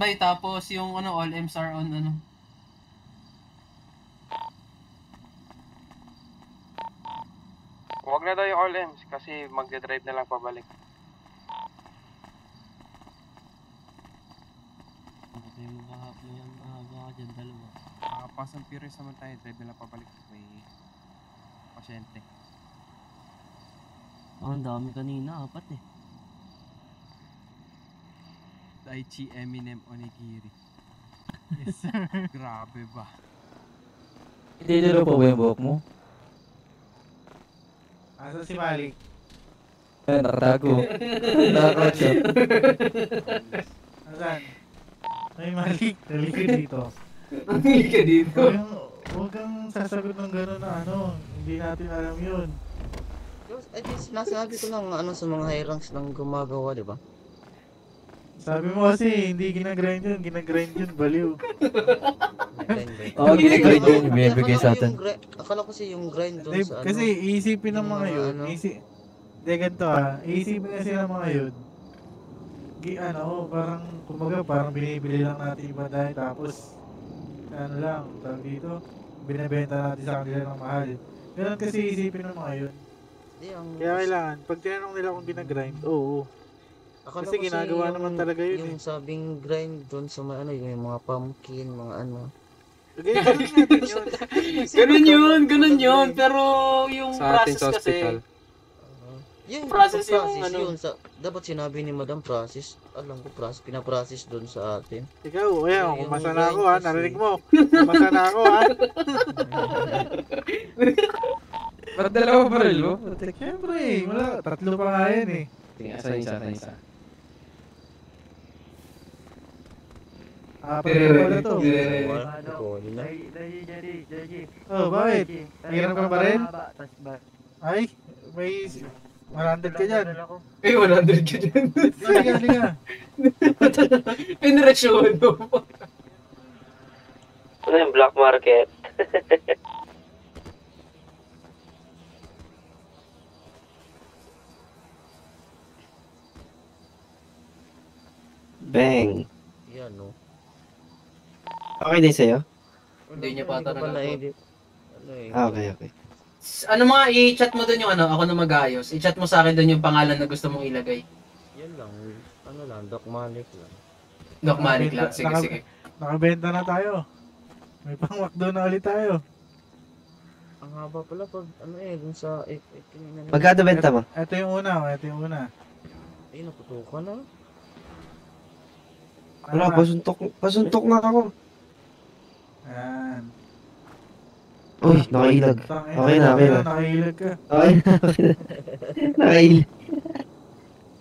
standby tapos yung ano, all M's are on ano. Huwag na daw yung all ends kasi magdadrive na lang pabalik. Matay mo mahaba ka dyan, dalawa. Fast and Furious naman tayo, drive na lang pabalik. May pasyente. Ang dami kanina, 4 eh. Daichi, Eminem, Onigiri. Yes sir. Grabe ba? Itidilo pa ba yung buhok mo? Asa si Malik? Ayan, nakatago. Nakakotsa. Asan? Ay Malik, halika dito. Halika dito. Huwag kang sasagot ng gano'n na ano, hindi natin alam yun. At least nasabi ko lang ano sa mga high ranks lang gumagawa, di ba? Sabi mo kasi hindi ginagrind yun, baliw. Oo, ginagrind yun, yung binibigay sa atin. Akala ko kasi yung grind doon sa ano. Kasi iisipin ng mga yun, hindi ganito iisipin kasi ng mga yun. Parang, kumbaga parang binibili lang natin iba dahil tapos, ano lang, tawag dito, binibenta natin sa kanila ng mahal. Ganun kasi iisipin ng mga yun. Kaya kailangan, pag tinanong nila kung ginagrind, oo. Kasi ginagawa naman talaga yun yung sabing grind doon sa mga ano, yung mga pumpkin, mga ano. Ganun yun. Pero yung sa atin process sa hospital. kasi, Yung process yung process ano. yun dapat sinabi ni Madam process. Alam ko pinaprocess doon sa atin. Ikaw, kung masa na ako narinig mo. Masa na ako Ba't dalawa pa rin mo? Siyempre, wala. 3 pa nga yan eh. Isa. Apat na pala to. Oh, bakit? Hirap ka pa rin? Ay, may 100 ka dyan. 100 ka dyan. Halika. Pinirasyon mo pa. Ano yung black market? Bang! Yan, no? Okay din sa'yo? Hindi niya pa talaga. Okay. Ano mga i-chat mo doon yung ano, ako na mag-ayos. I-chat mo sa akin doon yung pangalan na gusto mong ilagay. Yan lang. Ano lang, Doc Malik lang. Doc Malik lang. Sige. Nakabenta na tayo. May pang-McDo na ulit tayo. Ang haba pala pag ano dun sa Magkano benta mo? Ito yung una. Ay, naputukan na. Wala, pasuntok na ako. Ayan. Uy, nakailag. Okay na. Nakailag ka. Okay na. Nakailag.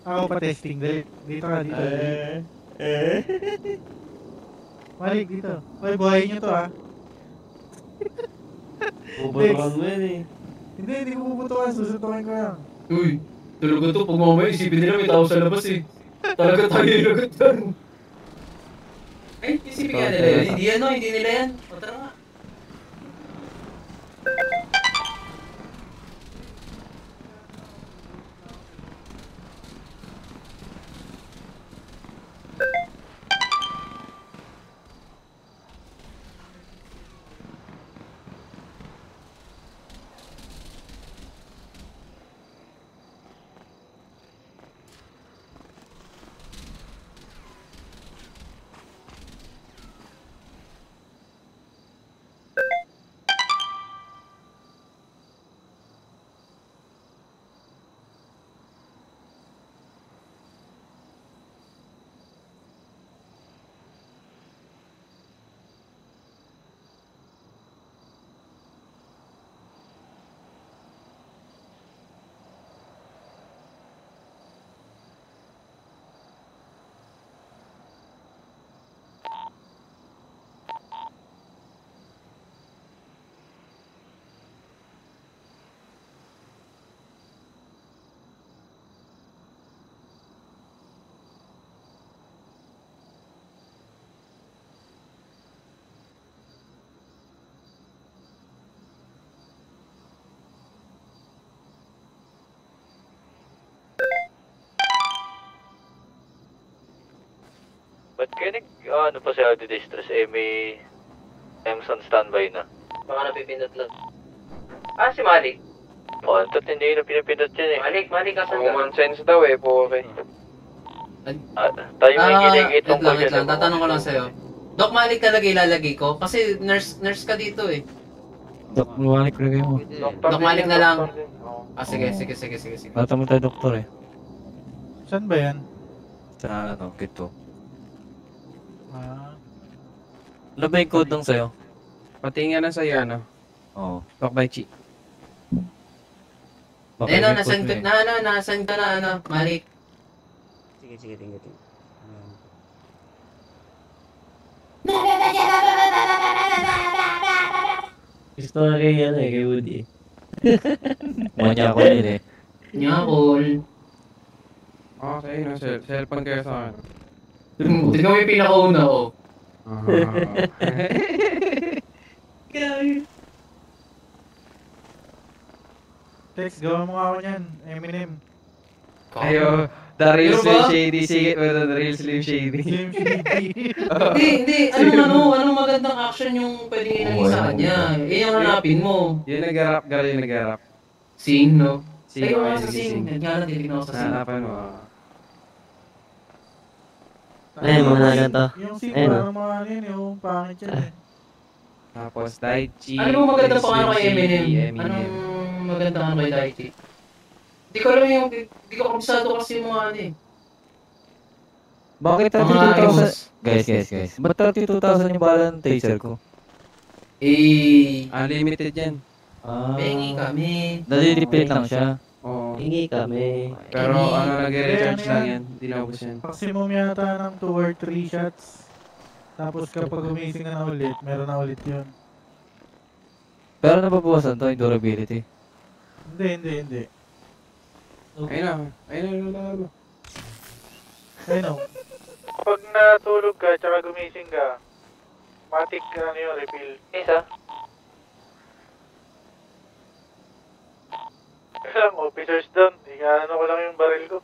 Ako pa testing. Dito ka. Malik, dito. Ay, buhayin nyo to Bubutukan mo yan eh. Hindi ko puputukan. Susuntukin ko lang. Uy, talaga to. Pag mamaya isipin nila may tao sa labas eh. Talaga tayo ilagot yan. Ay, isipin nga nila yun. Hindi nila yan. O tara nga. Ba't kayo ano pa siya di-distress? May Emson standby na. Baka napipindot lang. Si Malik. Antot hindi na pinapindot yan eh. Malik, asan ka? Common sense daw eh, po okay. Tayo may ginigit wait tungkol lang. Tatanong ko lang sa'yo. Doc Malik talaga ilalagay ko? Kasi nurse ka dito eh. Dok, lumalik lagay mo. Doc Malik na lang. Doktor din. Oo. Sige. Bata mo tayo doktor eh. Saan ba yan? Sa ano, kito. Ah, Ano ba yung code nung sa'yo? Pati nga na sa'yo, ano? Oo. Talk by Chi. Baka Eh no, may code mo eh. nasend ka na Malik. Sige, tingnan. Gusto na kay ano eh, kay Woody eh. Manya ako yun eh. Nyakol. Okay, no, cellphone kayo sa akin. Tignan mo yung pinakauna oh. Tex, gawa mo nga ako niyan. Eminem. Ayo, the real Pero Slim ba? Shady. Sige, the real Slim Shady. Slim Shady. Hindi. Anong magandang action yung pwede ilagay sa kanya? Yung hanapin mo. Yung nag-rap, garo yung nag-rap. Sing, no? Sing, Ayun okay, nga sa sige, sing. sing. Nagkala, titignan ko sa sing. Hanapan mo. Ayun, mga naganto. Yung scene, Ayun, parang mga ano yun, yung pangit yan eh. Tapos, Daichi. Ano mo maganda pa ano kay Slim Shady, Eminem? Anong maganda ano kay Daichi? Hindi ko alam yung, hindi ko kabisado kasi yung mga ano eh. Bakit Mga 32,000? Guys. Ba't 32,000 yung bala ng taser ko? Unlimited yan. Pengi kami. Nalilipit lang siya. Oo. Hingi kami. Pero ano, nag-recharge Ano lang yan? yan. Hindi naubos yan. Maximum yata ng 2 or 3 shots. Tapos kapag gumising ka na ulit, meron na ulit yun. Pero nababawasan to yung durability. Hindi. Ayun na. Ayun o. Pag natulog ka, tsaka gumising ka, matik ano yun, refill. Isa. Kailang officers down, ano ko lang yung baril ko.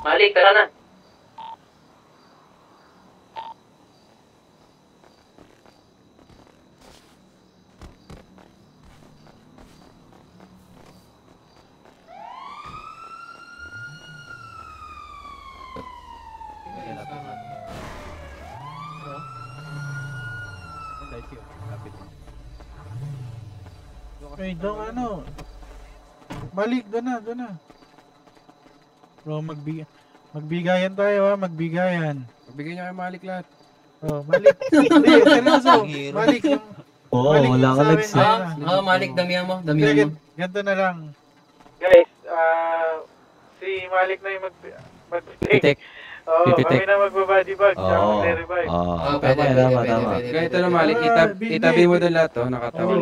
Malik, tara na. Wait, doon ano? Malik, doon na. Bro, magbigayan tayo ha, magbigayan. Pagbigay niya kay Malik lahat. Oh, Malik. Hindi, seryoso. Malik yung... Oo, Malik wala yung ka sa amin, lags eh. Malik, damihan mo. Sige, ganito na lang. Guys, si Malik na yung Pitik. Oo, Pipitik. kami na magbabody bag, tsaka Oo. magre-revive. Pwede. Ito na Malik, itabi mo doon lahat to, nakatawa.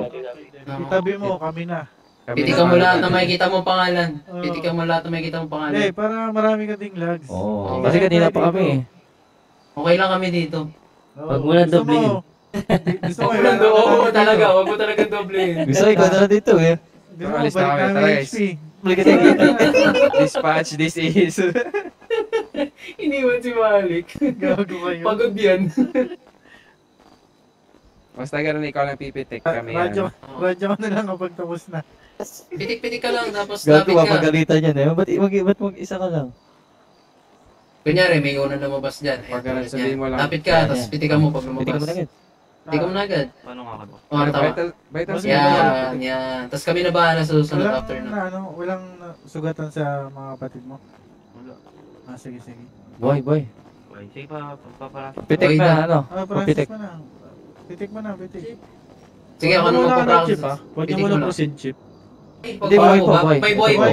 Itabi mo, kami na. Pitikan mo lahat na makikita mo pangalan. Oo. Pitikan mo lahat na makikita mo pangalan. Hindi, para marami ka ding lags. Oo. Kasi kanina pa kami eh. Okay lang kami dito. Oo, Wag mo na gusto doblehin. Gusto mo, Huwag mo lang doon. Oo, talaga. Huwag mo talaga doblehin. Gusto ko ikaw na lang dito eh. Gusto mo, Alis na balik kami, namin tara, guys. HP. Dispatch, this is. Iniwan si Malik. Gago kayo. Pagod yan. Basta ganun ikaw lang pipitik kami. Radyo ano. ko na lang kapag tapos na. Pitik-pitik ka lang, tapos Gago lapit ka. mapagalitan yan eh. Ba't mag-isa ka lang? Kunyari, may una lumabas dyan. Pag ganun, sabihin mo lang. Lapit ka, tapos pitikan mo pag Pitikan mo na lumabas. agad. Pitikan mo na agad. Paano nga ako? Oo, tama. Vital Yan. Tapos kami na bahala sa susunod after na. Walang sugatan sa mga kapatid mo? Sige. Boy. Sige pa, paparasa. Pitik Oy, na ano? Practice Pitik. mo na. Pitik mo na. Sige, ako na magpa-practice. Huwag niyo muna proceed, Chip. Hindi, boy po, boy.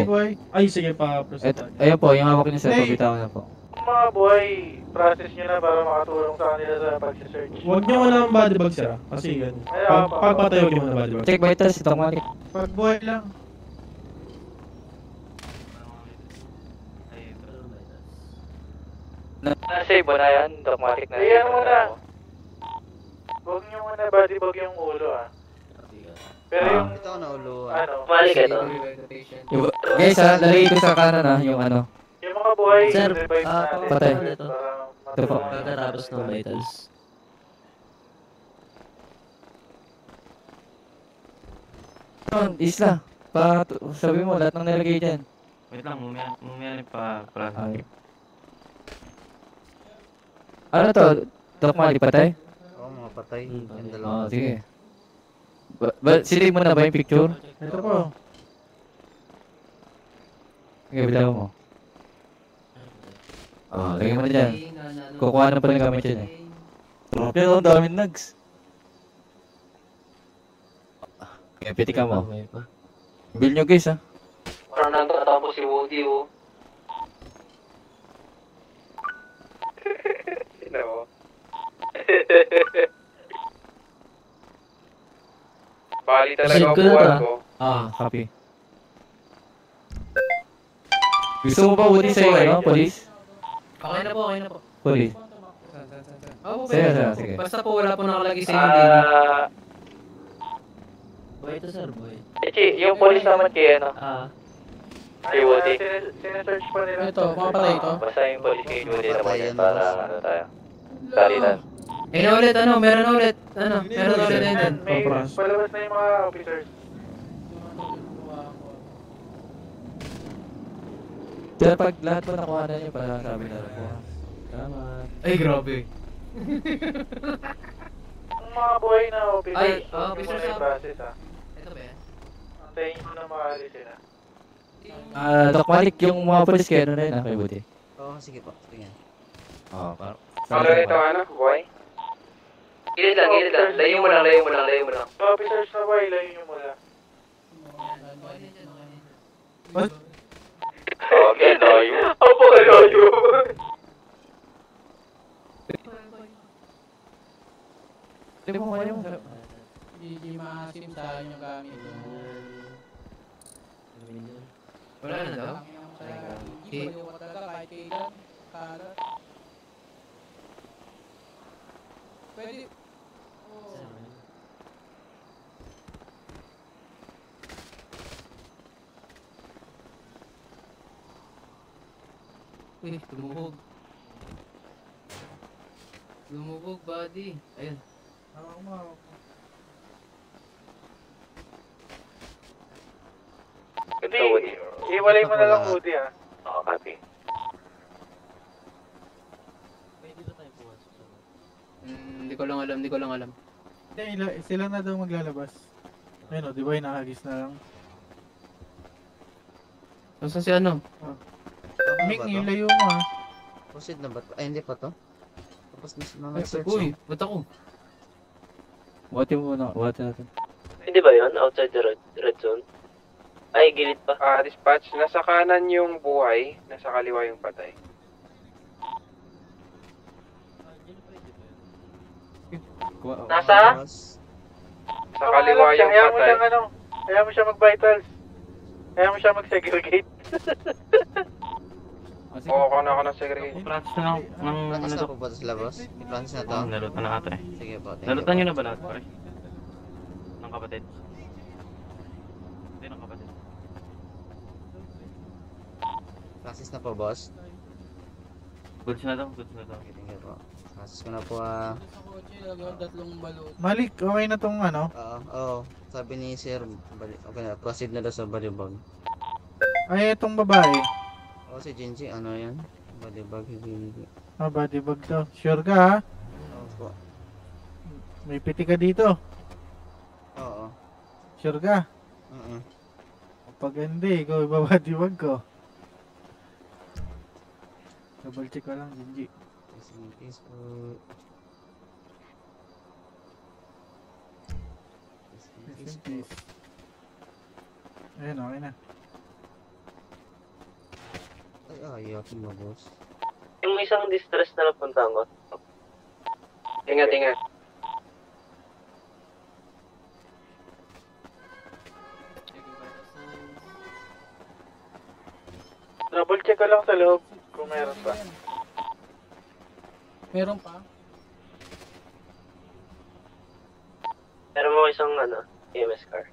Boy. Ay, sige pa, proceed. Ayun po, yung hawak niyo sa Hey. pabitawan na po. Mga boy, process nyo na para makatulong sa kanila sa pag-search. Huwag niyo muna ang body bag, sir. Kasi yan. Pagpatayo niyo muna body bag. Check vitals, itong Malik. Pag boy lang. Save mo na yan, Doc Malik na. Ayan muna. Huwag nyo muna body bag yung ulo ah. Pero yung, Ito ako nauluhan. ano, Mali ka to. Guys, lagay ko sa kanan yung ano. yung mga buhay, Sir, revive natin. patay. Ito. Ito po. Pagkatapos ng vitals. Isla. Sabi mo, lahat ng nilagay dyan. Wait lang, mumaya pa Ay. Ano to? Doc Mali, patay? Oo, mga patay. Yung Oo, dalawa. sige. Silip mo na ba yung picture? Ito po. Sige, bitaw mo. Lagyan mo na dyan. Kukuha na pa ng gamit yan eh. Pero ang daming nugs. Kaya piti ka mo. Bill nyo guys ha. Parang nagtatapos si Woody, oh. Sino mo? Bali talaga Save ang ko na to, buwan ah. ko. Copy. Gusto mo ba Woody sa'yo ano? Police? Okay na po, okay na po. Police. Oo, Sige, pwede. sige. Basta po wala po nakalagay sa inyo, David. Boy ito sir, boy. Ichi, yung police naman kay ano, kay Woody. Sinesearch pa nila. Ito, mga patay ito. Basta yung police kay Woody naman Patay yan yan, para boss. ano tayo. Salitan. Meron ulit, meron ulit. Meron ulit na yun. May Papras. palabas na yung mga officers. Kaya pag lahat mo nakuha na nyo pala sabi na rin po. Salamat. Ay, grabe. Yung mga buhay na officers, Ay, huwag niyo officers muna na- i-process Ito ba yan? Antayin nyo na makaalis sila. Doc Malik, yung mga police kayo na rin kay Woody. Oo, sige po. Tingnan. Parang. Ano ito, ano? Buhay? Gilid lang, gilid lang. Layo mo lang, layo mo lang, layo mo lang. Officers na ba, ilayo nyo muna. Okay, tayo. Opo, kalayo. Hindi mo kaya mo. Hindi maasim sa akin yung gamit. Wala na daw? Hindi ko talaga kahit kailan. Kalat. Pwede. Uy, lumubog. Lumubog, buddy. Ayun. Hindi, iwalay mo na lang Woody ah. Oo, copy. Hindi ko lang alam, hindi ko lang alam. Sila na daw maglalabas. Ayun o, di ba yung nakagis na lang? Nasaan si ano? Tama Ming, ba to? yung layo mo ha. Proceed na ba to? Ay, hindi pa to. Tapos na sila Ay, nag-search. uy, ba't ako? Wati mo na. Wati natin. Hindi ba yun? Outside the red zone? Ay, gilid pa. Dispatch, nasa kanan yung buhay, nasa kaliwa yung patay. Nasa? Sa kaliwa yung Kaya mo patay. siyang ano, kaya mo siya mag-vitals. Kaya mo siya mag-segregate. Oo, ako na ako na-segregate. Practice na ng Practice ano na to. po ba ito sila, boss? I-practice na to? Nalutan na ata eh. Sige po, thank you Nalutan po. nyo na ba lahat pare? Ng kapatid? Hindi ng kapatid. Practice na po, boss. Goods na to, goods na to. Okay, thank you po. Practice ko na po ah. Sa kotse, lagyan tatlong balot. Malik, okay na tong ano? Oo. Sabi ni Sir, okay na, proceed na daw sa balibag. Ay, itong babae. Oo, si Jinji, ano yan? Balibag, hindi. Body bag to. Sure ka ha? Oo po. May piti ka dito. Oo. Sure ka? Oo. Pag hindi, ikaw ibabody bag ko. Double check ko lang, Jinji. Facebook. Peace. Ayun, okay na. Ay, ayaw mo, boss. Yung isang distress na napuntahan ko. Ingat, ingat. Double check ko lang sa loob kung meron pa. Meron pa? Meron mo isang ano, EMS car.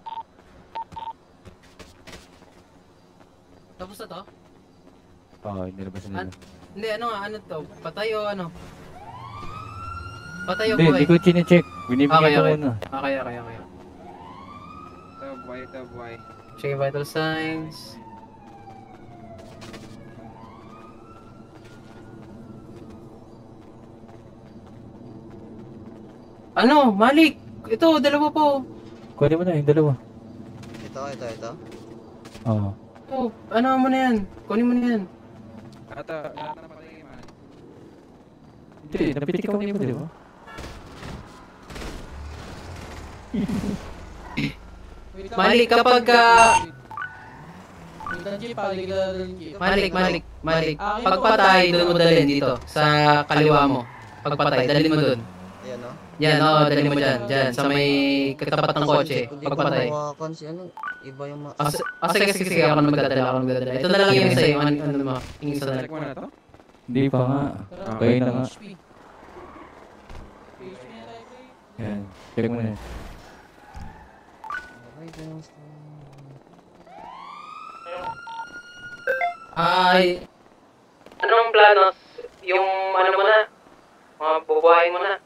Tapos na to? Oo, nilabas na nila. Hindi, ano to? Patay o ano? Patay o Hindi, buhay? hindi ko chinecheck. Binibigyan ko muna. Okay. Ito, buhay. Check vital signs. Ano? Malik! Ito, dalawa po. Kunin mo na yung dalawa. Ito. Oo. Oh, ano mo na yan? Kunin mo na yan. Lahat na patay man. Hindi, napitik ka mo di ba? Malik, kapag Malik. Pagpatay, doon mo dalhin dito. Sa kaliwa mo. Pagpatay, dalhin mo doon. Ayan o. Yan, dalhin mo dyan. Dyan, sa may katapat ng kotse. Hindi ko Pagpatay. mawakan si ano. Iba yung Sige, ako na magdadala. Ito na lang yung sa'yo. Ano mo? Yung isa na lang. Check mo na to? Hindi pa nga. Okay na nga. Yan. Check mo na. Ay, anong planos? Yung ano mo na? Mga bubuhayin mo na?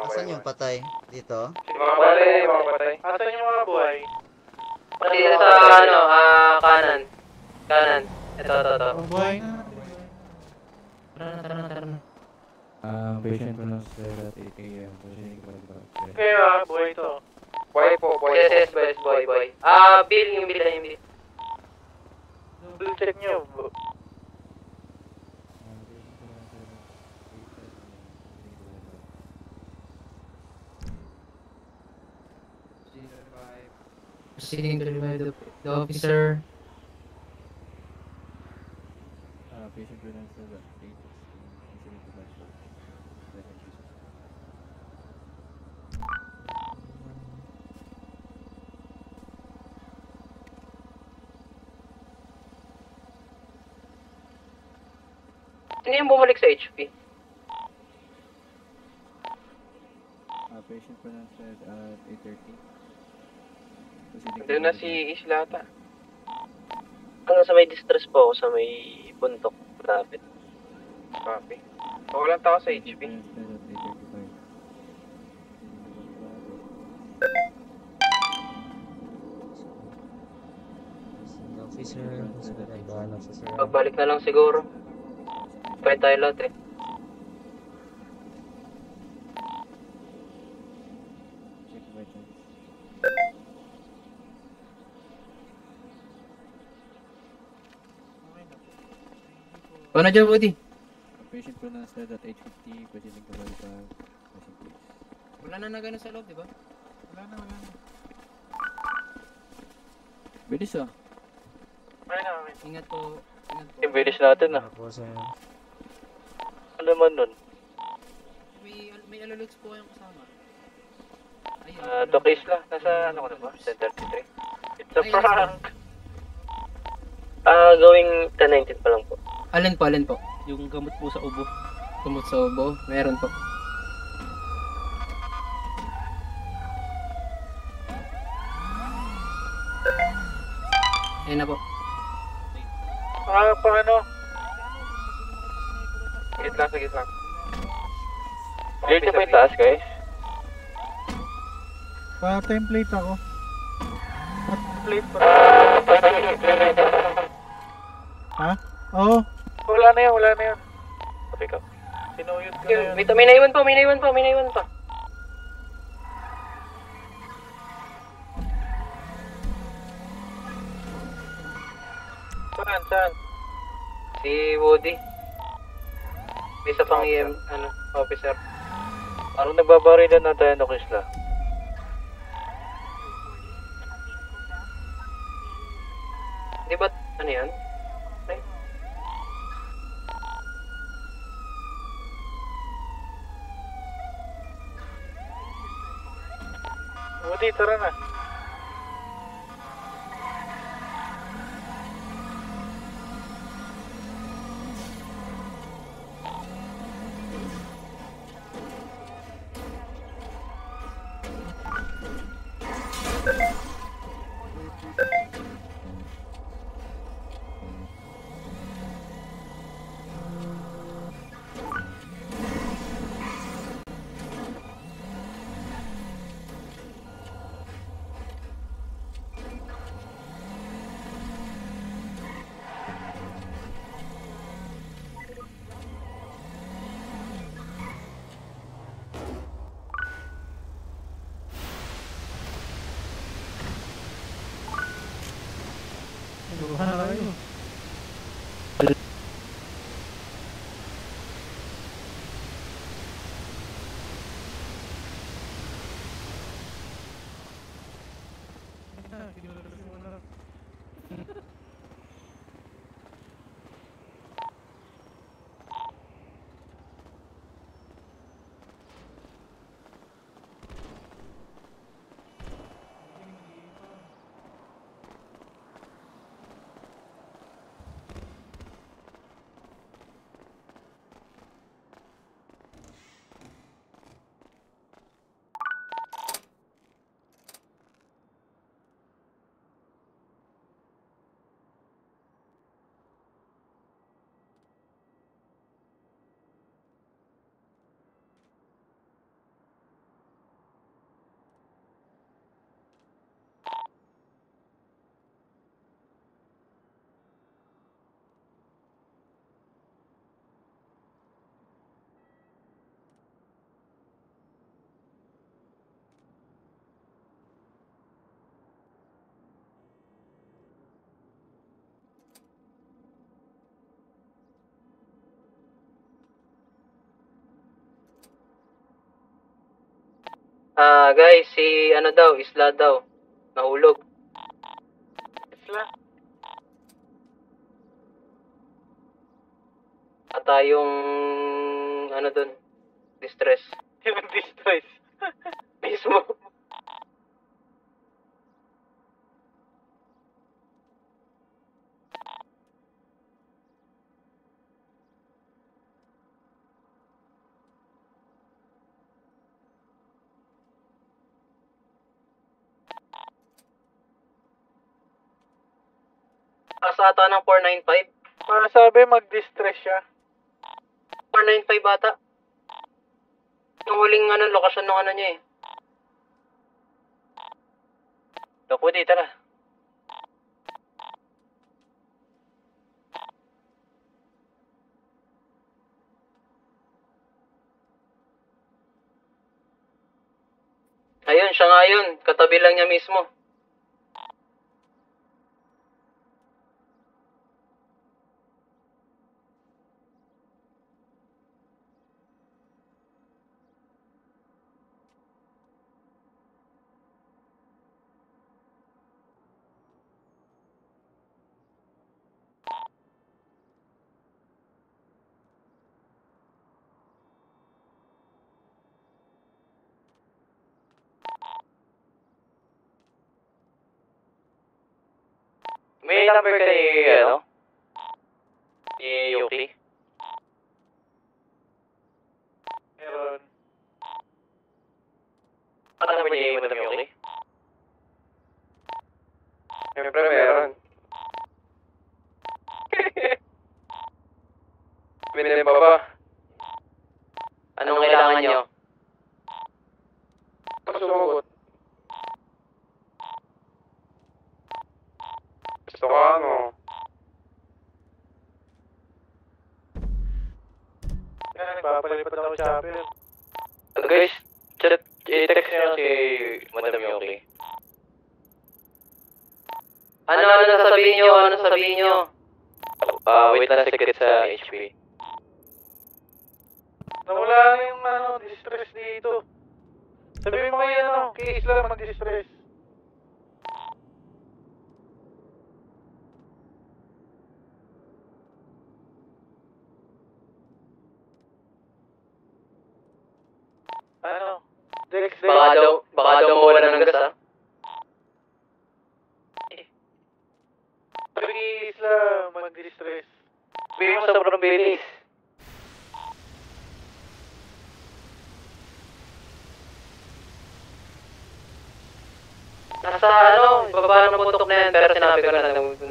Asan yung patay? Dito? Mga patay. Asan yung mga buhay? Pati sa ano, kanan. Ito. Buhay na. Tara na. Patient pronounced at 8 a.m. Proceeding to medical. Kaya buhay to. Buhay po. Yes, boy. Bill. Double check nyo. Proceeding to revive the officer. Patient pronounced at 8 proceeding to medical. Sino yung bumalik sa HP? Patient pronounced at 8:30. Doon na si Islata. Ano sa may distress po ako sa may bundok. Malapit. Copy. Walang tao sa HP. Officer. Pagbalik na lang siguro. Pwede tayo lahat eh. Check vitals. Ano dyan, Woody? Patient pronounced at 8:50. Proceeding to medical. Patient please. Wala na gano'n sa loob, di ba? Wala na. Bilis ah. Ingat po. Yung bilis natin ah. Tapos Ano naman nun? May alalogs po kayong kasama. Doc Isla, nasa ano ko na ba? 10:33. It's a prank! Going 10-19 pa lang po. Alin po? Yung gamot po sa ubo. Tumot sa ubo? Meron po. Ayun na po. Paano? Sagit lang. Clear na ba yung taas, guys? Pa-template ako. Plate pa. Ha? Oo. Wala na yan. Pick up. Sinuyod ka na yun. May naiwan pa. Saan? Si Woody. Isa pang officer. Parang nagbabarilan na tayo, Doc Isla. Di ba, ano yan? Ay. Woody, tara na. Guys, si ano daw, Isla daw. Nahulog. Isla? Ata yung ano dun, distress. Yung distress. Mismo. Asa ata ng 495? Sabi mag-distress siya. 495 ata. Yung huling ano, lokasyon ng ano niya eh. Naku, di, tara. Ayun, siya nga yun. Katabi lang niya mismo. May number ka ni, ano? Ni Yuki? Meron. Ano number ni Madam Yuki? Siyempre meron. Binili pa ba? Anong kailangan niyo? Sumagot. Gusto ko ano? Papalipad ako sa chopper. Guys, chat, i-text niyo si Madam Yuki. Ano sasabihin niyo? Ano sasabihin niyo? Wait lang, secret sa HP. Nawala na yung distress dito. Sabihin mo kayo kay Isla mag-distress. Dex, Baka daw mawala ng gas, ha? Sabi kay Isla mag-distress. Sabihin mo sobrang bilis. Nasa baba ng putok na yan, pero sinabi ko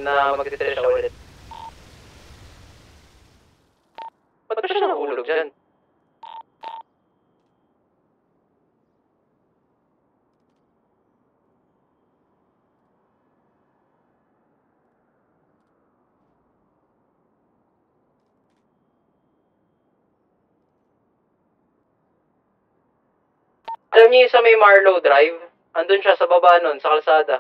na mag-distress siya ulit. Ba't ba siya nahulog dyan? Alam niyo yung sa may Marlow Drive? Andun siya sa baba nun, sa kalsada.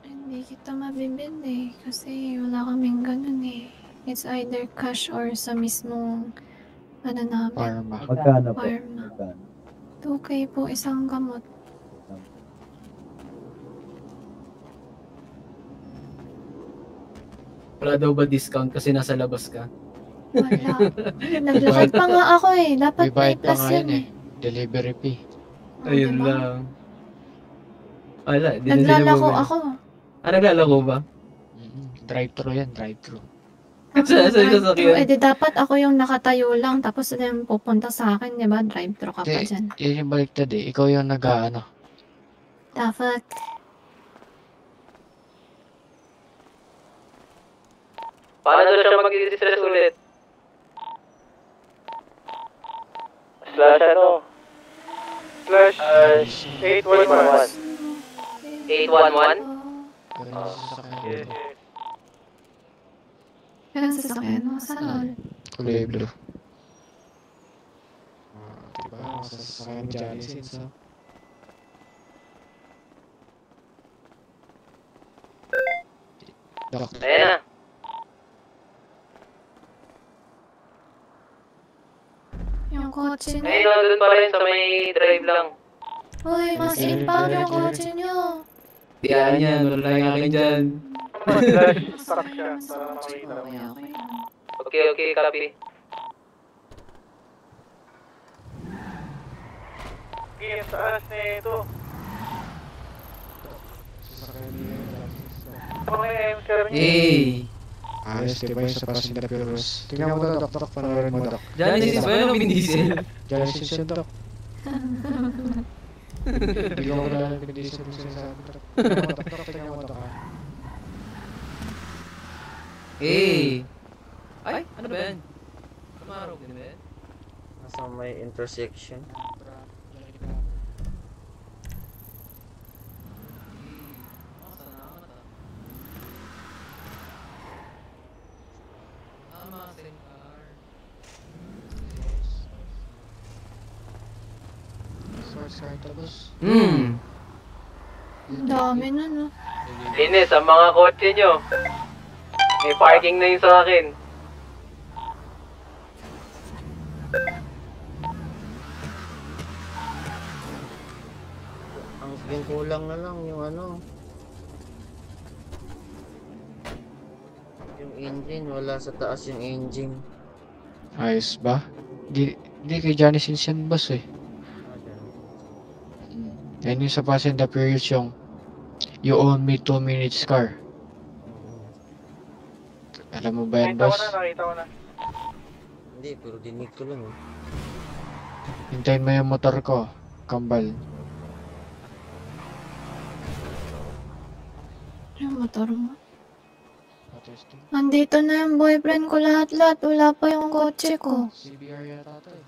Hindi kita mabibid eh, kasi wala kaming ganun eh. It's either cash or sa mismong ano namin. Pharma. Magkano po? Pharma. Magkano? 2K po isang gamot. Wala daw ba discount kasi nasa labas ka? Wala. Naglakad pa nga ako eh. Dapat May bayad may pa plus nga yun yun eh. Delivery fee. Ayun diba? lang. Wala, Naglalako ako. Naglalako ba? Drive-thru yan, drive-thru. Eh di dapat ako yung nakatayo lang tapos sila yung pupunta sa akin, di ba? Drive-thru ka pa Hindi, dyan. yun yung baliktad eh. Ikaw yung nag-ano. Dapat. Paano daw siya mag-distress ulit? Slash ano? Slash 811. 811? Kailan sasakyan mo? Sa lol. Kulay blue. Diba? Masasakyan mo dyan since, no? Ayan na. Yung kotse Ayun niyo. o, doon pa rin sa may drive lang. Uy, mas impound yung kotse niyo. Diyan yan, wala lang yung akin dyan. Stop siya. Para makita. Okay, okay, copy. Game taas na ito. Hey! Ayos, diba yung sa Pasinda Puros? Tingnan mo to, Dok. Panoorin mo, Dok. Genesis ba yun o Vin Diesel? Genesis yun, Dok. Hindi ko kilala yung Vin Diesel yung sinasabi, Dok. Tingnan mo, Dok. Tingnan mo, Dok. Hey! Ay, ano ba yan? Tumarog din ba yan? Nasa may intersection. Ang dami na, no? Linis, ang mga kotse nyo. May parking na yun sa akin. Yung kulang na lang yung ano. Yung engine, wala sa taas yung engine. Ayos ba? Di kay Genesis yan, boss eh. Yan yung sa Pasinda Puros yung you own me 2 minutes car. Alam mo ba yan, boss? Nakita ko na. Hindi, pero dinig ko lang eh. Hintayin mo yung motor ko, kambal. Yung motor mo. Nandito na yung boyfriend ko lahat-lahat. Wala pa yung kotse ko. CBR yata to eh.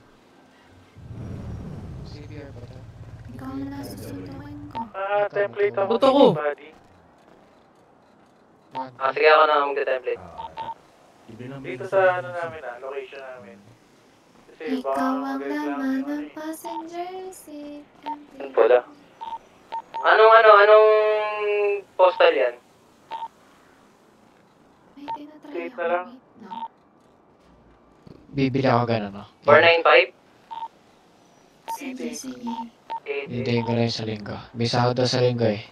CBR ba to? Ikaw na susundukin ko. Template ako. Buto ko. Buddy. Sige ako na mag-template. Dito sa ano namin location namin. Kasi baka Ikaw ang magreklamo laman yung ng passenger seat. Pula. Anong postal yan? May tinatry Date ako. na lang. Wait, no. Bibili ako gano'n, no? 495? Sige, sige. Hintayin ko na yung sa linggo. May sahod daw sa linggo eh.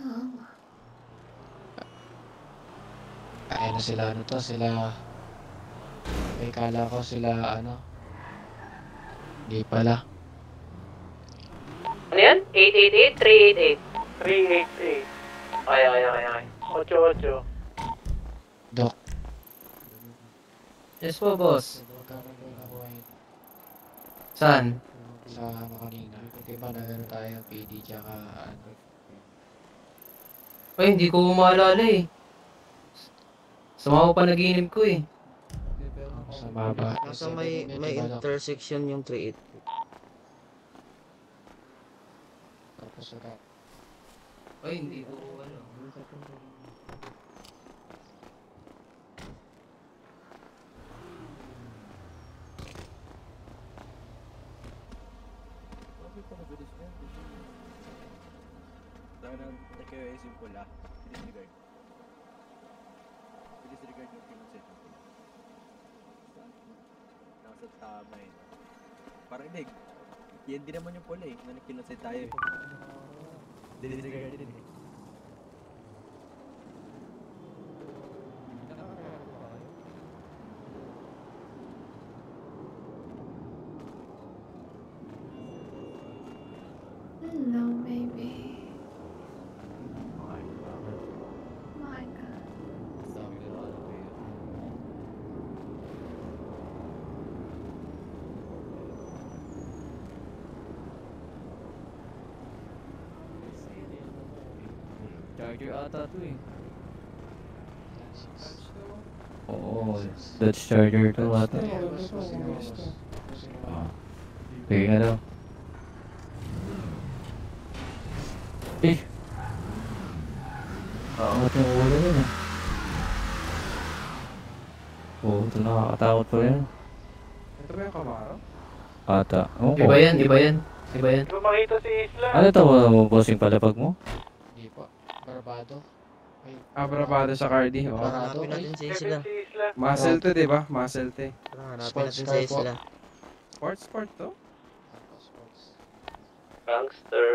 Oo. Ayun na sila, ano to, sila... May kala ko sila, ano... Hindi pala. Ano yan? 888? 388? 388. Okay. 88. Dok. Yes po, boss. Magkakaroon ko na point Saan? sa ano kanina. Diba na gano'n tayo, PD, tsaka ano. Ay, hindi ko maalala eh. Sumama pa naginip ko eh. Sa baba. Nasa may intersection yung 38. Tapos agad. Ay, hindi ko ano. Bakit pa nabilis niya? Dahil nag-KOS yung pula, disregard. Disregard yung pinunset yung pula. Nasa tama eh. Parang hindi. Yan din naman yung pula eh. Na pinunset tayo eh. Disregard din eh. Hello, baby. My God. Charger ata to eh. Oo, Dutch Charger to ata. Sige nga daw. Eh. Angat yung ulo nun eh. Oo, ito nakakatakot pa rin. Ito ba yung Camaro? Ata. Oo ko. Iba yan, iba yan. Iba yan. Hindi ko makita si Isla. Ano ito mo bossing palapag mo? Hindi po. Barbado. Ay, Bravado sa Cardi. Oo. Barbado. Hanapin natin si Isla. Muscle to, di ba? Muscle to. Hanapin natin si Isla. Sport to? Gangster.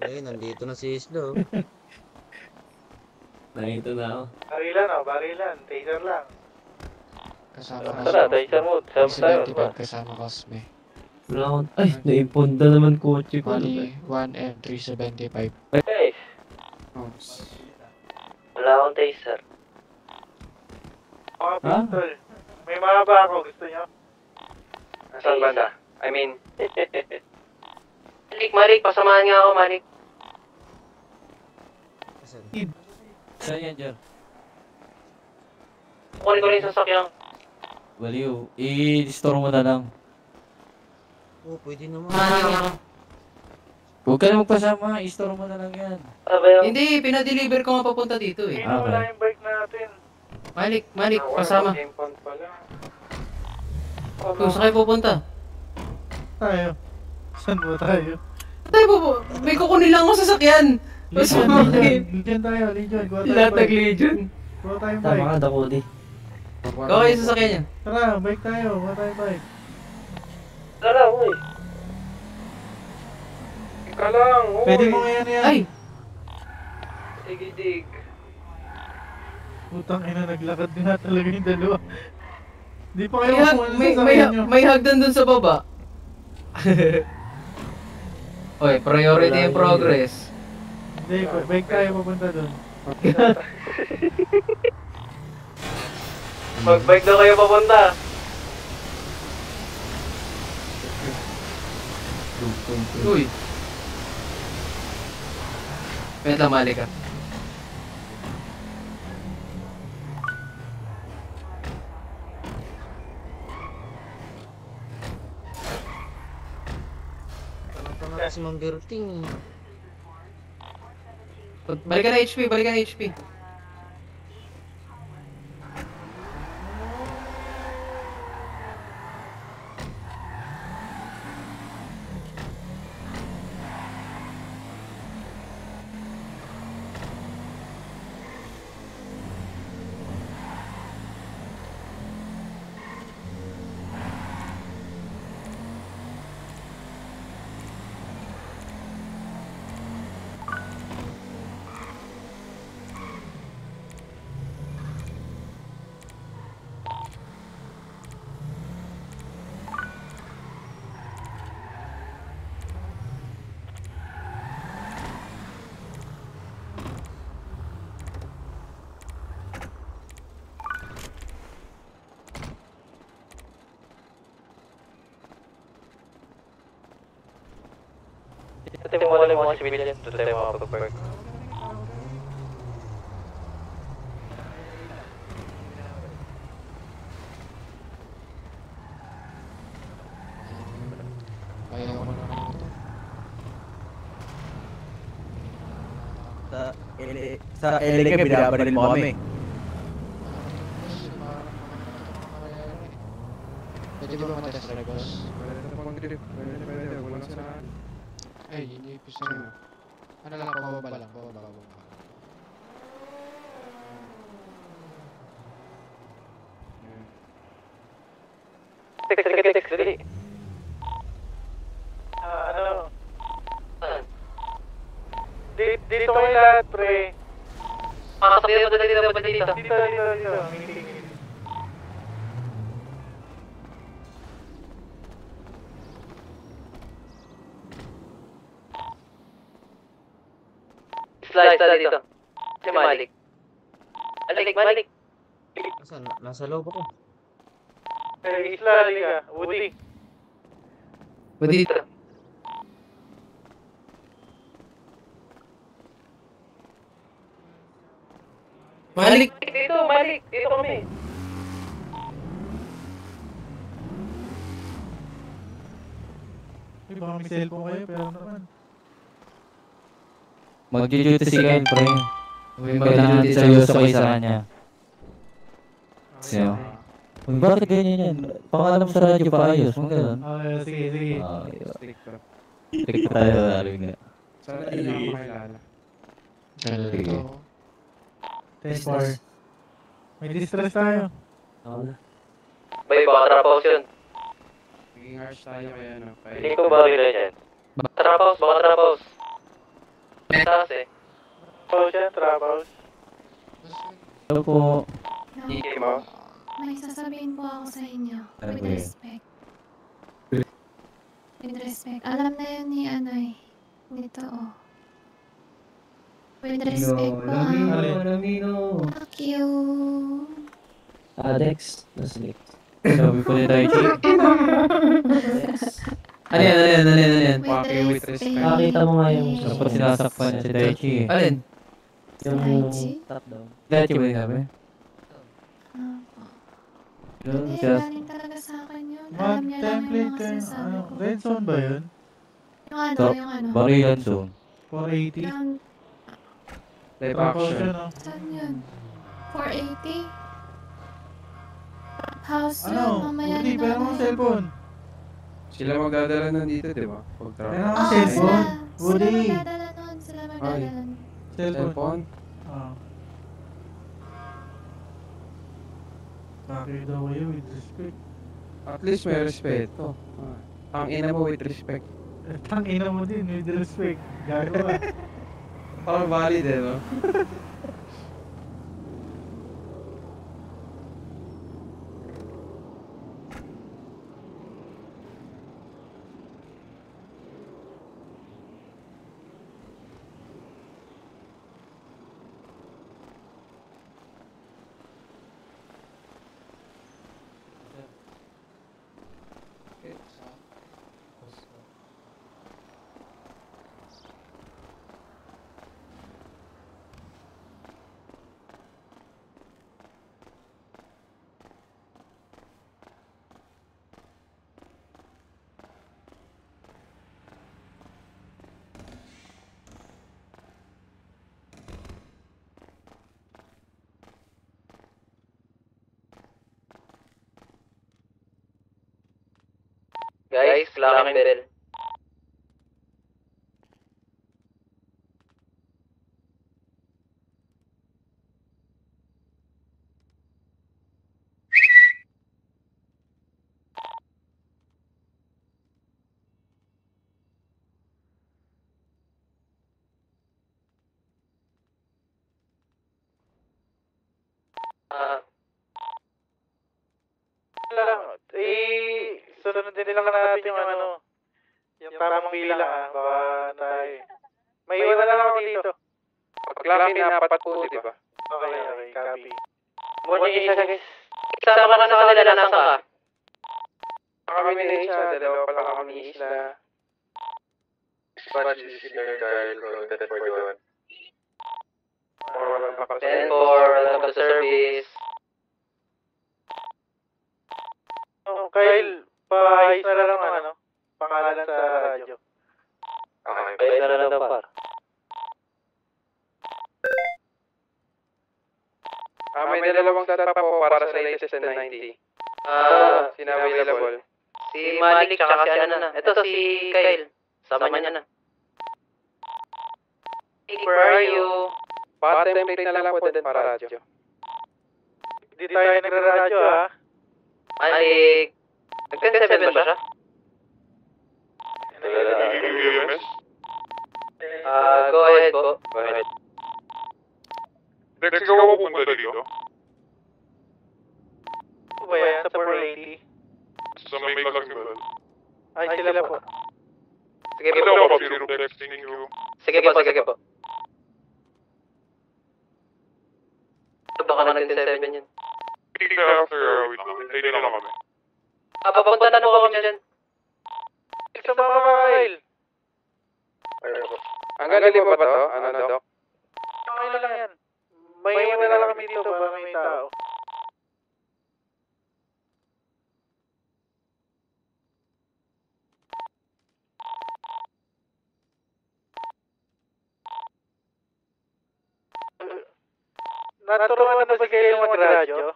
Ayun, nandito na si Isla. Nandito na ako. Barilan oh, barilan. Taser lang. Kasama Tara, tayo mo. Sama tayo. 75 kasama Cosme. Wala akong... Ay, naipunta naman kotse ko. Bali, 1 and 375. Guys, wala akong taser. Mga pistol. May mahaba ako, gusto nyo? Saan banda? I mean... Malik, pasamahan nga ako, Malik. Saan yan, Jer? Kukunin ko rin yung sasakyan. Baliw. I-store mo na lang. Oo, pwede naman. Huwag ka na magpasama. I-store mo na lang yan. Hindi, pinadeliver ko nga papunta dito eh. Wala yung bike natin. Malik, pasama. Impont pala. Kung saan kayo pupunta? Tayo. Saan ba tayo? Tayo po, may kukunin lang ako sasakyan. Pasama kayo. Legion tayo, Legion. Kuha tayo Latag bike. Legion. Kuha tayong Tama bike. ka, Dakodi. Ikaw kayo sasakyan niya. Tara, bike tayo. Kuha tayong bike. Tara, uy. Ika lang, uy. Pwede mo ngayon yan. Ay! Sige, dig. Putang ina, naglakad nga talaga yung dalawa. Di pa May, kayo hag, kumuha may, sa may, sakyan nyo. may hagdan dun sa baba. Oy, priority in progress. Hindi, bike tayo papunta doon. Mag-bike na kayo papunta. Uy. Wait lang, Malik ah. Tanong natin si Ma'am Berting. Balikan na HP, balikan na HP. Ito yung wala yung mga civilian. Ito tayo makapag-park. Ayaw ko naman ito. Sa LA binabaril mo kami. Pwede ba matest drive, boss? Pwede. Walang siraan. Ay, hindi pistol. Ano lang, bababa lang, bababa. Text, dali. Ano? Dito kayo lahat, pre. Makakasakit mo dito. Dito. Slice na dito. Si Malik. Malik. Nasa loob ako. Isla, liga. Woody. Pwede dito. Malik! Malik. Dito kami. Baka may cellphone kayo, pero naman. Mag-duty si Kyle, pre. Kailangan seryoso kayo sa kanya. So, bakit ganyan yan? Pangalam sa radyo pa ayos, mga ganun. Sige. Stick tayo, lalo nga. Sana hindi na ako makilala. Sige. 10-4. May distress tayo. Bay, baka trap house yun. Maging harsh tayo kaya ano. Hindi ko ba rin yan? Trap house, baka trap house. May taas eh. House yan, trap house. Hello po. Hindi mo. May sasabihin po ako sa inyo. With Okay. respect. With respect. Alam na yun ni Anoy. Dito, oh. With respect po, Lamino. Fuck you. Adex. Naslik. Sabi po ni Daichi. Ano yan? With respect. Nakakita mo nga yung... Dapat sinasakpan niya si Daichi. Alin? Yung Daichi? top down. Daichi ba yung sabi? Yun, Hindi, just... galing talaga sa akin yun. Alam niya lang yung Mag-template mga kayo. sinasabi ko. Red zone ba yun? Yung ano, Top. yung ano. Barilan zone. 480? Yung, Live Tapos action. yun, oh. saan yun? 480? House yun, Ano? mamaya Hindi, na pero mga cellphone. Sila magdadala nandito, di ba? Pag Pero trap. mga Oo, cellphone. sila Woody. magdadala nun. Sila magdadala nun. Cellphone. Cellphone? Ah. Bakit daw kayo with respect? At least may respeto. Ang ina mo with respect. Tangina mo din with respect. Gago ka. Parang valid eh, no? Guys, laking bell. Sunod din lang natin yung ano, yung tamang bilang baka tayo. May iwan na lang ako dito. Paglamin apat po, di ba? Okay, copy. Muna yung isa guys. Sama ka na sa kanila, nasan ka? Kami ni Isla, dalawa pa lang kami ni Isla. Dispatch is here, Kyle, going that for doon. 10-4, welcome to service. Oh, Kyle, paayos na lang ang ano, pangalan sa radyo. Okay, ayos na lang daw par. May dalawang setup po para sa latest and 90. Sino available? Si Malik tsaka si ano na. Ito si Kyle. Sama niya na. Hey, where are you? Pa-template na lang po din para radyo. Hindi tayo nagra-radyo ha. Malik. Nag-10-7 ba siya? Go ahead po. Go ahead. Next, ikaw ako punta dito. Ano ba yan? Sa 480? Sa may Kasimban. Ay, sila po. Sige Ano po. ako, zero texting you. Sige po, sige po. Baka na 10-7 yun. Hindi ka after, wait lang. Hintayin na lang kami. Papunta na po kami dyan. Sa mga Kyle. Ang galing ba to? Ano, Doc? Okay lang yan. May iwan na lang kami dito para may tao. Maturuan na ba si Kayle mag-radyo?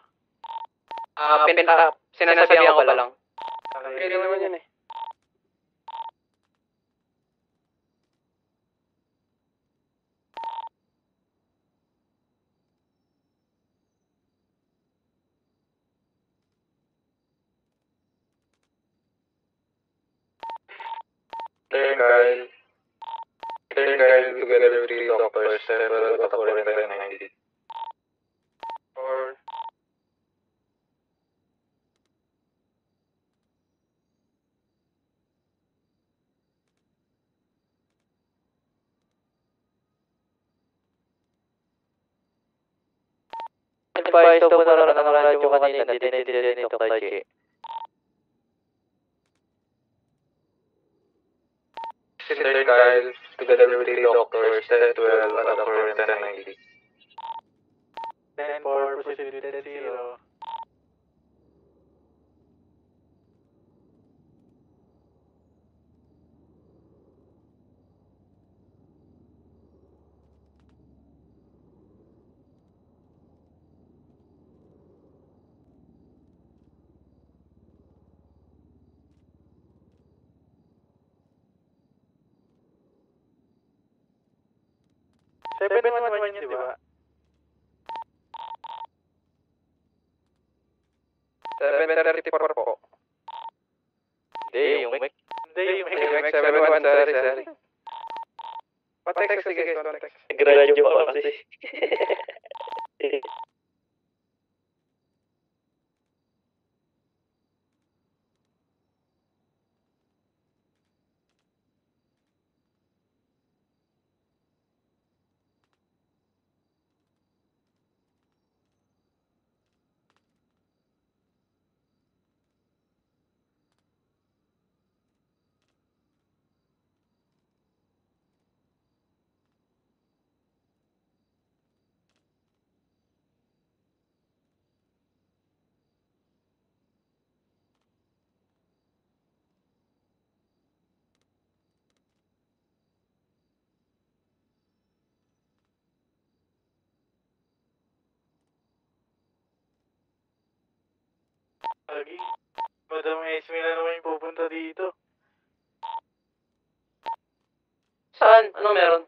Sinasabihan ko pa lang. Okay naman yun eh. Clear Kyle together with 3 doctors, several at quarantine 90. Or... Advice daw po na ng radyo kanina, dinidili ni Dr. G. Clear Kyle together with 3 doctors, 12 at quarantine 90. 10-4, proceed with 10-0. Seven one yun, di ba? 7:34 po. Hindi, yung mic. Hindi, yung Yung mic 71, sorry. Pa-text, sige, pa-text. Nag-radyo pa kasi. Lagi. Madam Esme na naman yung pupunta dito. Saan? Ano meron?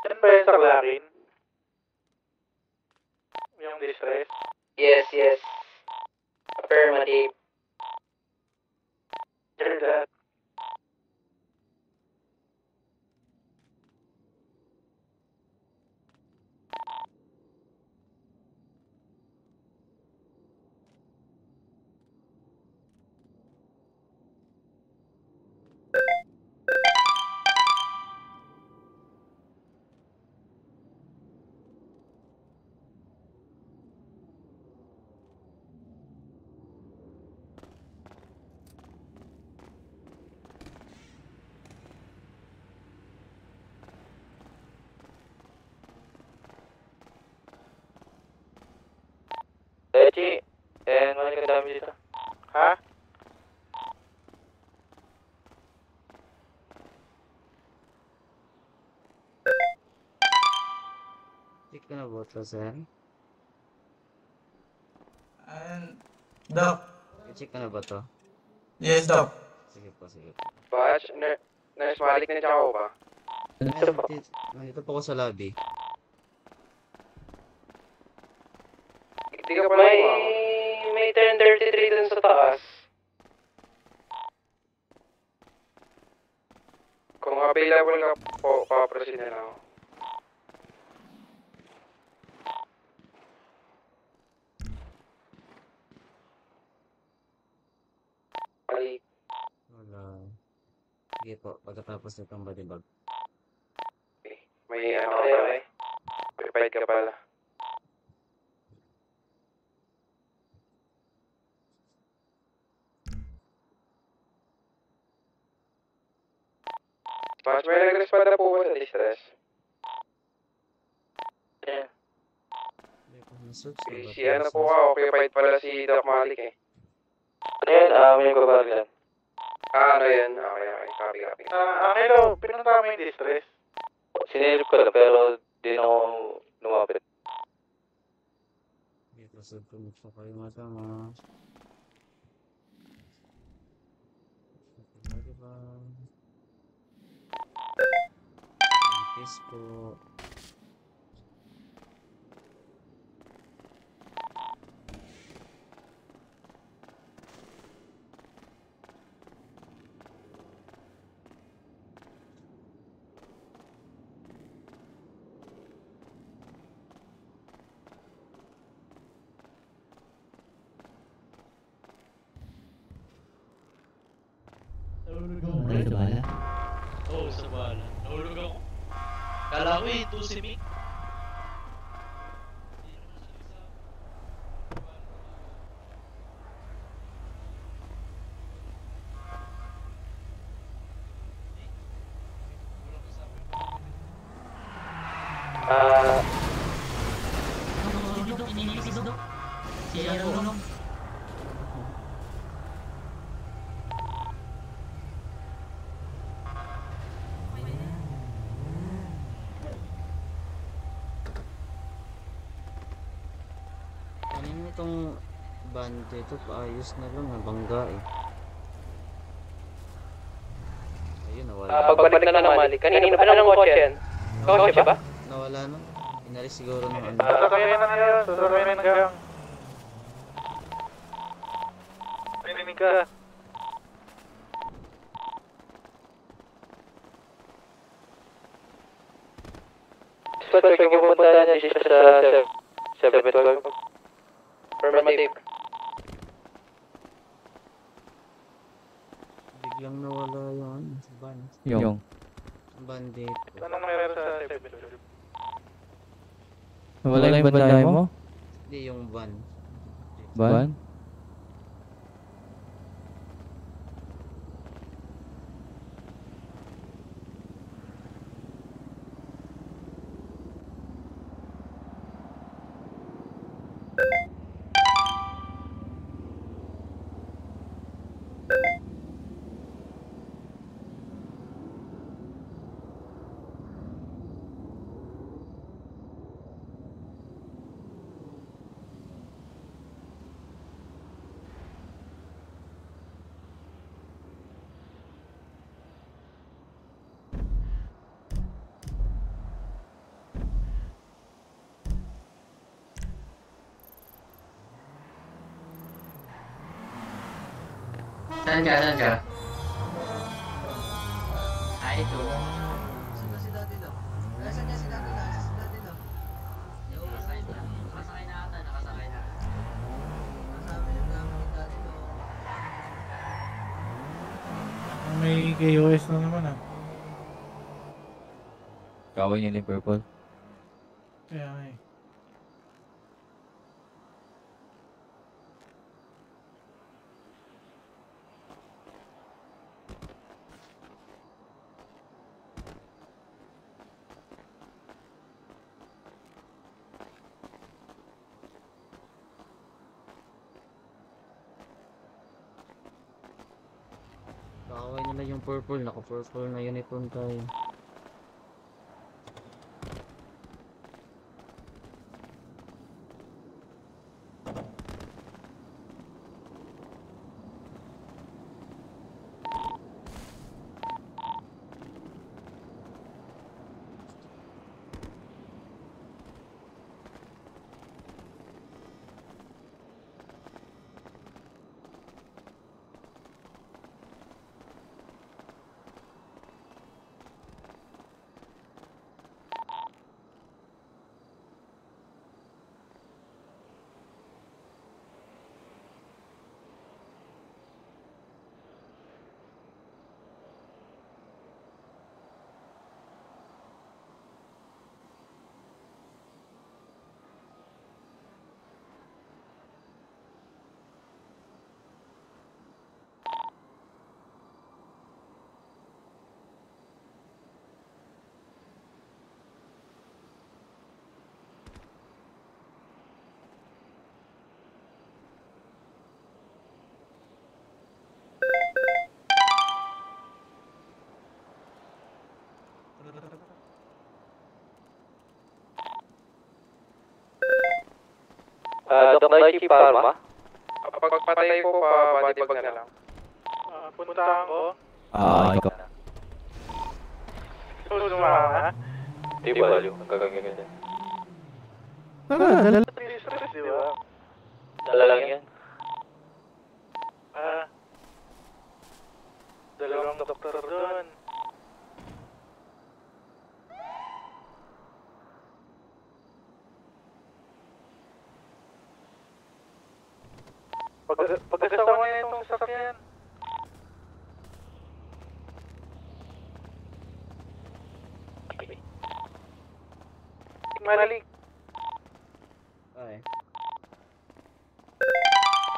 Yan ba yung saklakin? Yung distress? Yes. Affirmative. Hear that? Ha? Check ka na ba ito, sir? Doc. Check ka na ba ito? Yes, Doc. Sige po, sige po. Batch, Nurse Malik na dyan ako ba? Nandito po ako sa lobby. Hindi ka pala may 1033 dun sa taas. Kung available ka po, paproceed na lang ako. Wala. Sige po, pagkatapos nitong body bag. May ano kayo eh. Prepared ka pala. Mas may nag-respond po ba sa distress? Yeah. Si ano po ka, occupied pala si Doc Malik eh. Ano yan? May babago yan. Ano yan? Okay, copy. Hello, pinunta mo yung distress? Sinilip ko lang pero di na ako lumapit. Okay, proceed ko mo kayo matama. Body bag. Kiss po. Ay, sa bala. Oo, sa bala. Nahulog ako. Kala ko ito si Mick. Kanina itong band ito, paayos na lang, nabangga eh. Ayun, nawala. Pagbalik na ng Malik. Kanina pa ng kotse yan? Kotse ba? Nawala na. Inalis siguro ng ano. Sasakyan na ngayon, sasakyan na gang. Pininig ka. Dispatch, huwag yung pupunta niya dito sa 712. Affirmative. Biglang nawala yung band. Yung. Bandit. Anong meron sa 712? Wala yung bandahe mo? Hindi, yung van. Ban? Saan ka? Ay, ito. Saan si Daddy Lo? Nasaan niya si Daddy Lo? Si Daddy Lo? Nakasakay na ata, nakasakay na. Nasabi yung gamit ni Daddy Lo. May KOS na naman ah. Kaway niya yung purple. Kaya nga eh. Kakaway nila yung purple. Naka-purple na uniform tayo. Doc Nike Parma? Pagpatay ko pa, body bag na lang. Puntahan ko. Ikaw. Sumama, ha? Di ba, Lu? Ang gagawin din. Dala. Stress, di ba? Dala lang yan. Dalawang doktor doon. Pagkasawa niya itong sasakyan. Malik. Ay.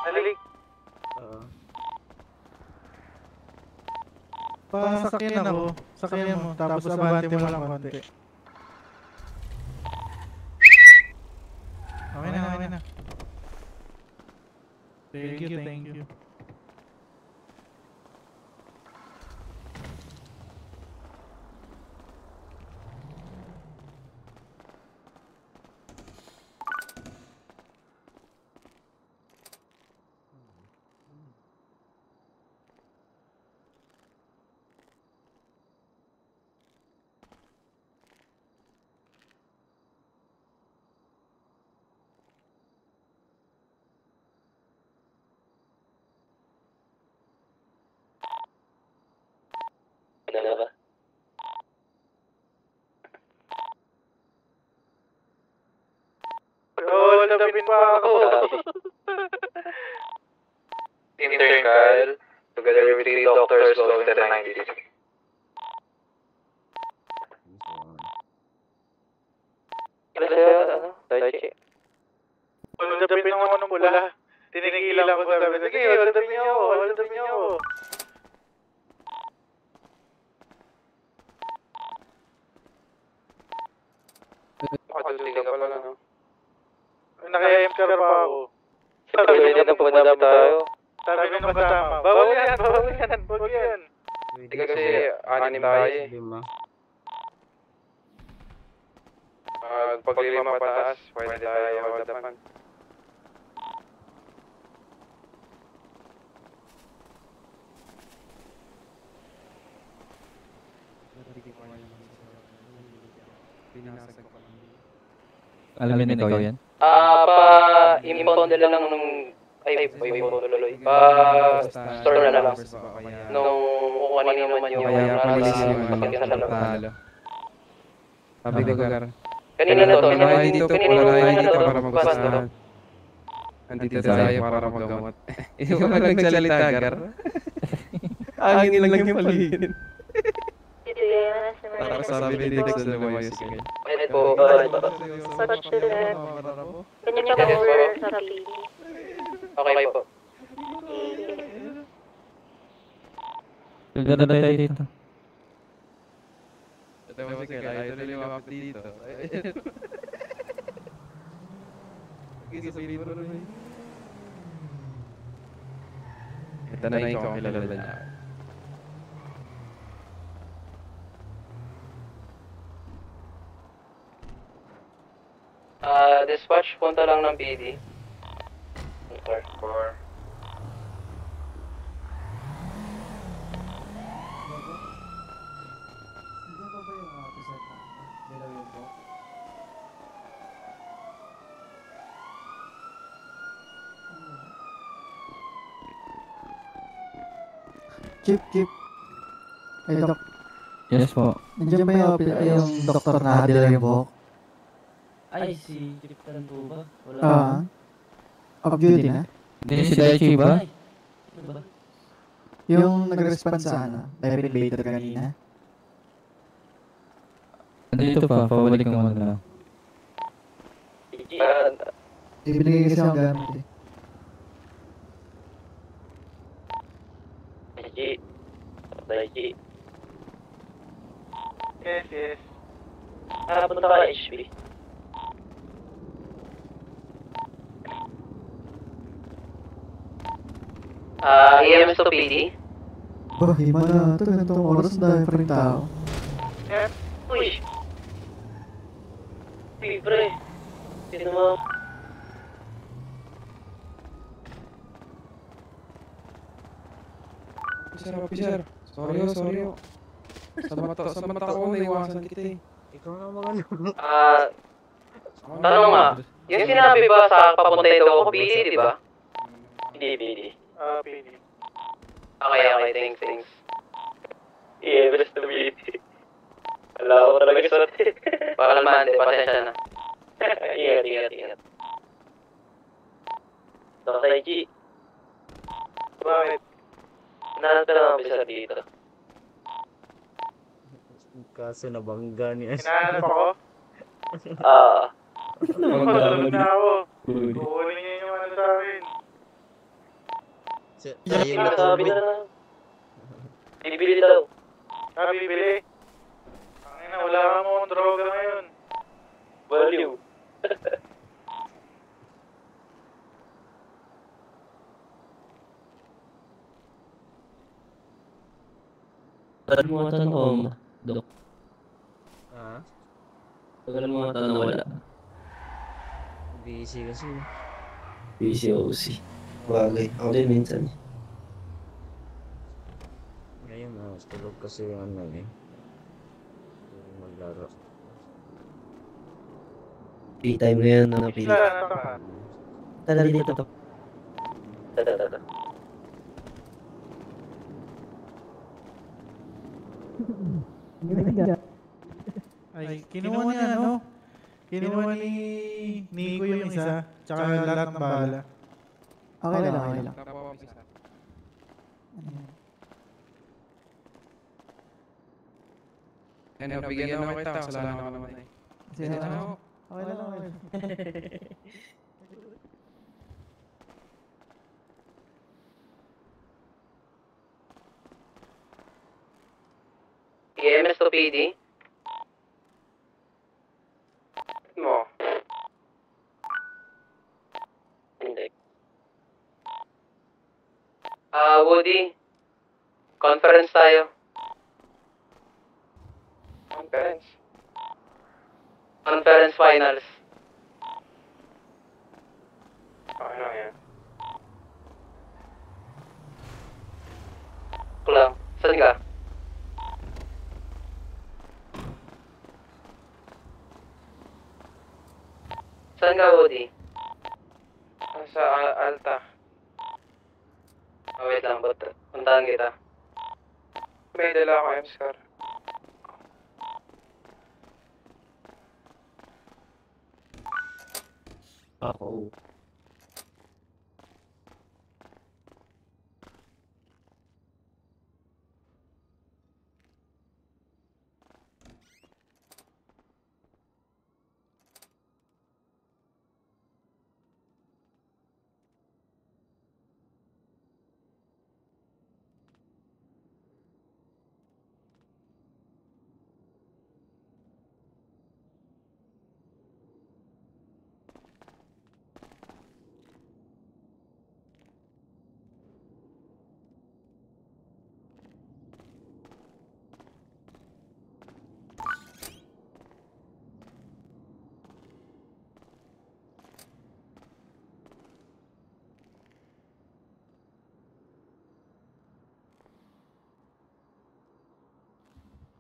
Malik. Oo. Pasakyan ako. Sakyan mo. Tapos abante mo lang konti. Okay na, okay na. Thank you, thank you. Ano ba? Labin pa ako. Intern Kyle, together with 3 doctors going to the 90s. Daichi. Labin ng anong pula. Tinigilan ko sabi. Sige, labin niyo ako. Labin niyo ako. Nakatuligan pala, no? Naka-MCR pa ako. Sabi na po madami tayo. Sabi nung kasama. Bawal yan, bawal yan, bawal yan. Hindi kasi 6 tayo eh. 5. Pag 5 pataas, pwede tayo magdapan. Alamin ikaw yan? Pa-impound nila lang nung... Ay, pa-impound tuloy. Pa-store na lang. Nung kukuhanin naman yung... Kaya police yung sakit sa loob. talo. Sabi ko, Gar. Kanina na to. Wala kayo dito, Kanina wala kayo na dito to. para magustuhan. Andito tayo para maggamot. Ikaw ka nagsalita, Gar. Angin lang yung paligid. Para sabi ni Dex na lumayos ka. Pwede po. Okay po. Ganda tayo dito. Ito mo si Kyle, ayaw na lumapit dito. Sige, sabihin mo rin. Ito na ikaw ang kilala niya. Dispatch, punta lang ng PD. 4. Chip. Ay, Doc. Yes po. Nandiyan ba yung doktor na hadila yung buhok? Ay, si Captain po ba? Wala. Off duty na? Hindi si Daichi ba? Ay, ano ba? Yung nag-respond sa Direct Invader kanina? Dito pa, pabalik ko muna. Ibinigay kasi ang gamit eh. Daichi. Yes. Punta ka HP. EMS to PD? Bah, hima na ito. Ganitong oras dahil pa rin tao. Uy! Uy, pre. Sino mo? Officer. Sorry. Sa mata ko, naiwasan kita eh. Ikaw na mga Tanong nga, yung sinabi ba sa papunta daw ako, PD, di ba? PD. PD. Okay, thanks. EMS to PD. Wala ko talaga sa pakalmante, pasensya na. Ingat. Dr. G. Bakit? Nahanap ka ng officer dito. Kaso nabangga niya. Hinahanap ako? Nabangga na ako. Kukunin niya yung ano sa akin. Yung natubig. Bibili daw. Bibili? Angina, wala ka mo akong droga ngayon. Value. Tagal mo ata na Dok. Tagal mo ata na wala. Busy kasi. Busy OC. Bagay. Ako din minsan. Ngayon tulog kasi yung ano eh. Maglaro. Free time ngayon na napili. Tala dito to. Tata. Ay, kinuha niya Kinuha ni Nico yung isa, tsaka lahat ng bala. Okay lang. Bigyan naman kita, kasalanan ko naman eh. Okay lang. EMS to PD? Mo. Hindi. Woody. Conference tayo. Conference finals. Okay lang yan. Kulang. Saan ka? Saan ka, Woody? Sa Alta. Wait lang, puntahan kita. May dala ako, M-Scar. Ako.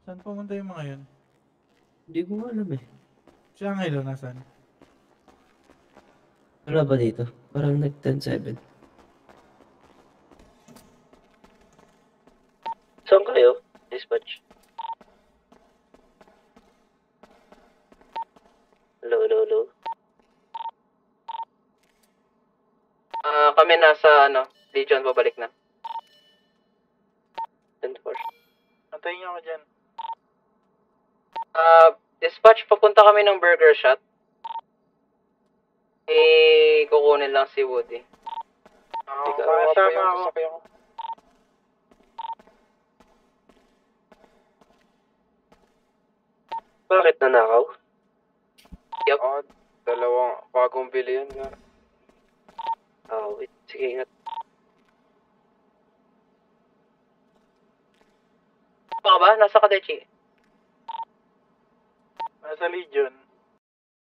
Saan pumunta yung mga yun? Hindi ko alam eh. Si Angelo, nasaan? Wala ba dito? Parang nag-10-7. Saan kayo? Dispatch. Hello. Kami nasa, Legion, babalik na. 10-4. Antayin niyo ako dyan. Dispatch, papunta kami ng Burger Shot. Kukunin lang si Woody. Makasama ako. Bakit nanakaw? Yup. Dalawang bagong bili yan nga. Wait. Sige, ingat. Baka ba? Nasa Kadechi? Nasa Legion.